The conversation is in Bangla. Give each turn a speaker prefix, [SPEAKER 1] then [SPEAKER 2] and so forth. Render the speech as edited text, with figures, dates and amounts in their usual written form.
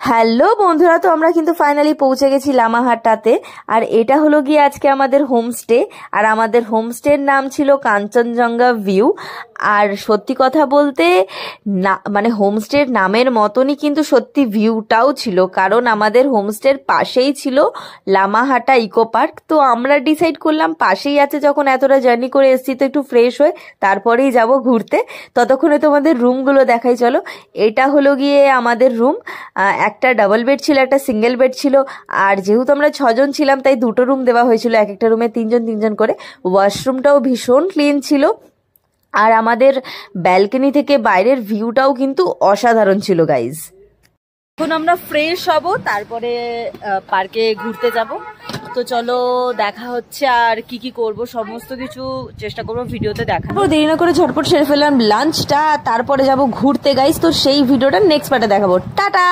[SPEAKER 1] হ্যালো বন্ধুরা, তো আমরা কিন্তু ফাইনালি পৌঁছে গেছি লামাহাট্টাতে। আর এটা হলো গিয়ে আজকে আমাদের হোমস্টে। আর আমাদের হোমস্টের নাম ছিল কাঞ্চনজঙ্ঘা ভিউ। আর সত্যি কথা বলতে না, মানে হোমস্টের নামের মতনই কিন্তু সত্যি ভিউটাও ছিল, কারণ আমাদের হোমস্টের পাশেই ছিল লামাহাট্টা ইকো পার্ক। তো আমরা ডিসাইড করলাম পাশেই আছে যখন এতটা জার্নি করে এসেছি, তো একটু ফ্রেশ হয়ে তারপরেই যাব ঘুরতে। ততক্ষণে তোমাদের রুমগুলো দেখাই চলো। এটা হলো গিয়ে আমাদের রুম। একটা ডাবল বেড ছিল, একটা সিঙ্গেল বেড ছিল। আর যেহেতু আমরা 6 জন ছিলাম তাই 2টো রুম দেওয়া হয়েছিল, এক একটা রুমে 3 জন করে। ওয়াশরুমটাও ভীষণ ক্লিন ছিল। আর আমাদের ব্যালকনি থেকে বাইরের ভিউটাও কিন্তু অসাধারণ ছিল গাইজ। এখন আমরা ফ্রেশ হব, তারপরে পার্কে ঘুরতে যাব। তো চলো দেখা হচ্ছে, আর কি কি করব সমস্ত কিছু চেষ্টা করবো ভিডিওতে দেখাবো। দেরি না করে ঝটপট সেরে ফেললাম লাঞ্চটা, তারপরে যাব ঘুরতে গাইজ। তো সেই ভিডিওটা নেক্সট পার্টে দেখাবো। টাটা।